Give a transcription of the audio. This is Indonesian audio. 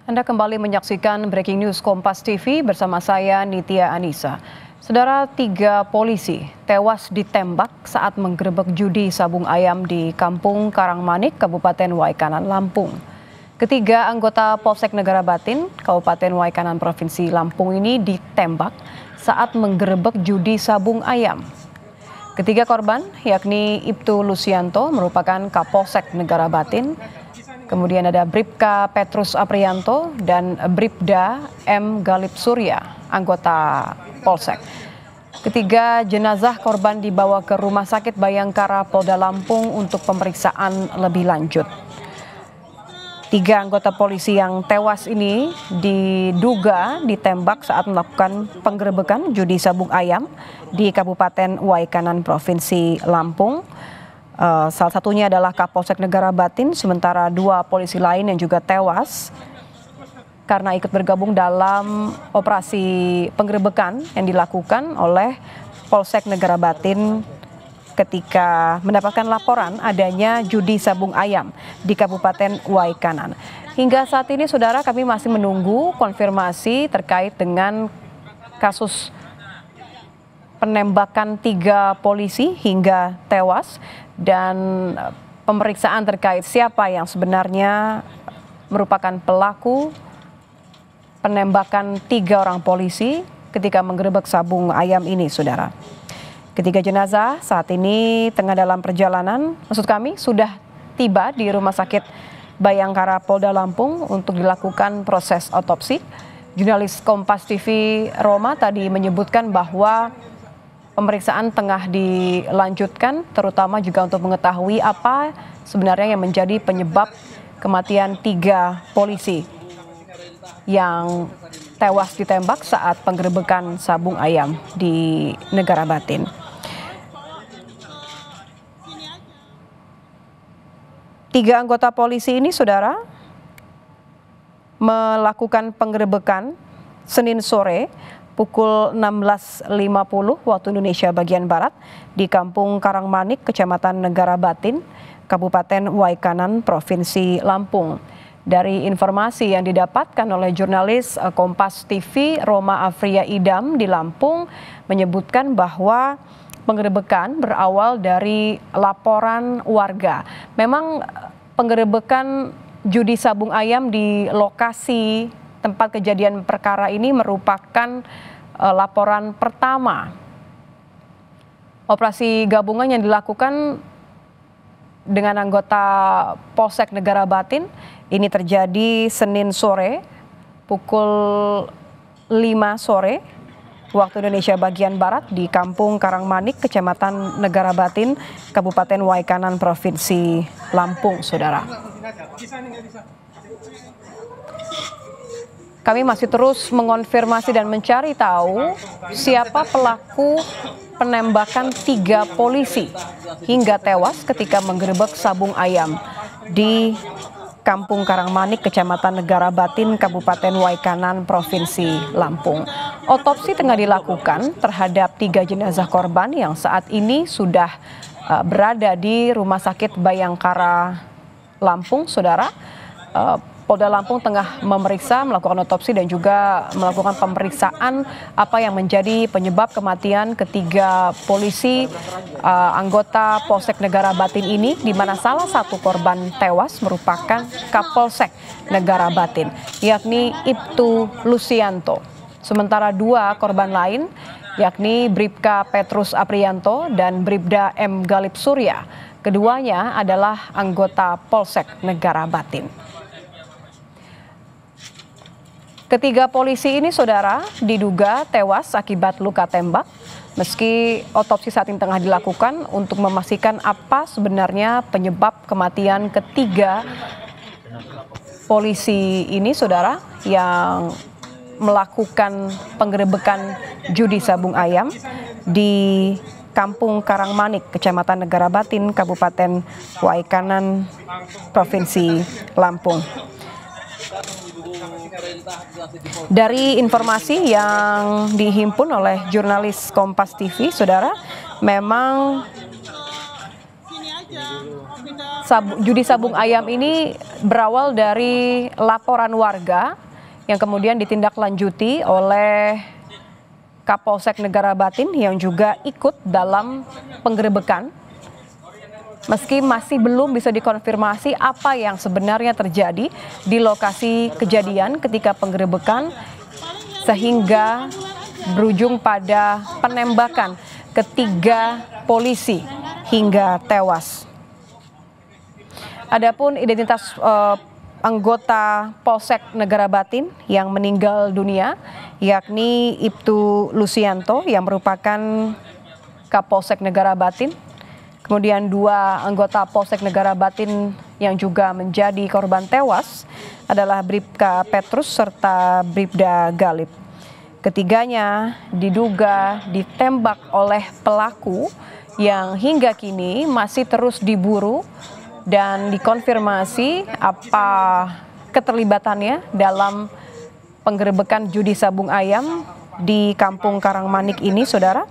Anda kembali menyaksikan Breaking News Kompas TV bersama saya Nitya Anissa. Saudara, 3 polisi tewas ditembak saat menggerebek judi sabung ayam di Kampung Karangmanik, Kabupaten Waikanan, Lampung. Ketiga anggota Polsek Negara Batin, Kabupaten Waikanan, Provinsi Lampung ini ditembak saat menggerebek judi sabung ayam. Ketiga korban, yakni Ibtu Lusianto, merupakan Kapolsek Negara Batin. Kemudian ada Bribka Petrus Aprianto dan Bribda M. Galip Surya, anggota Polsek. Ketiga jenazah korban dibawa ke Rumah Sakit Bayangkara Polda Lampung untuk pemeriksaan lebih lanjut. 3 anggota polisi yang tewas ini diduga ditembak saat melakukan penggerebekan judi sabung ayam di Kabupaten Waikanan, Provinsi Lampung. Salah satunya adalah Kapolsek Negara Batin, sementara 2 polisi lain yang juga tewas karena ikut bergabung dalam operasi penggerebekan yang dilakukan oleh Polsek Negara Batin ketika mendapatkan laporan adanya judi sabung ayam di Kabupaten Waikanan. Hingga saat ini, saudara, kami masih menunggu konfirmasi terkait dengan kasus penembakan 3 polisi hingga tewas dan pemeriksaan terkait siapa yang sebenarnya merupakan pelaku penembakan 3 orang polisi ketika menggerebek sabung ayam ini, saudara. Ketiga jenazah saat ini tengah dalam perjalanan, maksud kami sudah tiba di Rumah Sakit Bayangkara Polda Lampung untuk dilakukan proses otopsi. Jurnalis Kompas TV Roma tadi menyebutkan bahwa pemeriksaan tengah dilanjutkan, terutama juga untuk mengetahui apa sebenarnya yang menjadi penyebab kematian 3 polisi yang tewas ditembak saat penggerebekan sabung ayam di Negara Batin. Tiga anggota polisi ini, saudara, melakukan penggerebekan Senin sore pukul 16.50 waktu Indonesia bagian Barat di Kampung Karangmanik, Kecamatan Negara Batin, Kabupaten Waikanan, Provinsi Lampung. Dari informasi yang didapatkan oleh jurnalis Kompas TV Roma Afria Idam di Lampung menyebutkan bahwa penggerebekan berawal dari laporan warga. Memang penggerebekan judi sabung ayam di lokasi tempat kejadian perkara ini merupakan laporan pertama. Operasi gabungan yang dilakukan dengan anggota Polsek Negara Batin ini terjadi Senin sore pukul 5 sore waktu Indonesia bagian Barat di Kampung Karangmanik, Kecamatan Negara Batin, Kabupaten Waikanan, Provinsi Lampung, saudara. Kami masih terus mengonfirmasi dan mencari tahu siapa pelaku penembakan 3 polisi hingga tewas ketika menggerebek sabung ayam di Kampung Karangmanik, Kecamatan Negara Batin, Kabupaten Waikanan, Provinsi Lampung. Otopsi tengah dilakukan terhadap 3 jenazah korban yang saat ini sudah berada di Rumah Sakit Bayangkara Lampung, saudara. Polda Lampung tengah melakukan otopsi dan juga melakukan pemeriksaan apa yang menjadi penyebab kematian ketiga polisi anggota Polsek Negara Batin ini, di mana salah satu korban tewas merupakan Kapolsek Negara Batin, yakni Ibtu Lusianto. Sementara 2 korban lain, yakni Bribka Petrus Aprianto dan Bribda M. Galip Surya, keduanya adalah anggota Polsek Negara Batin. Ketiga polisi ini, saudara, diduga tewas akibat luka tembak, meski otopsi saat ini tengah dilakukan untuk memastikan apa sebenarnya penyebab kematian ketiga polisi ini, saudara, yang melakukan penggerebekan judi sabung ayam di Kampung Karangmanik, Kecamatan Negara Batin, Kabupaten Waikanan, Provinsi Lampung. Dari informasi yang dihimpun oleh jurnalis Kompas TV, saudara, memang judi sabung ayam ini berawal dari laporan warga yang kemudian ditindaklanjuti oleh Kapolsek Negara Batin yang juga ikut dalam penggerebekan. Meski masih belum bisa dikonfirmasi apa yang sebenarnya terjadi di lokasi kejadian ketika penggerebekan sehingga berujung pada penembakan ketiga polisi hingga tewas. Adapun identitas anggota Polsek Negara Batin yang meninggal dunia yakni Ibtu Lusianto yang merupakan Kapolsek Negara Batin. Kemudian 2 anggota Polsek Negara Batin yang juga menjadi korban tewas adalah Bribka Petrus serta Bribda Galib. Ketiganya diduga ditembak oleh pelaku yang hingga kini masih terus diburu dan dikonfirmasi apa keterlibatannya dalam penggerebekan judi sabung ayam di Kampung Karangmanik ini, saudara.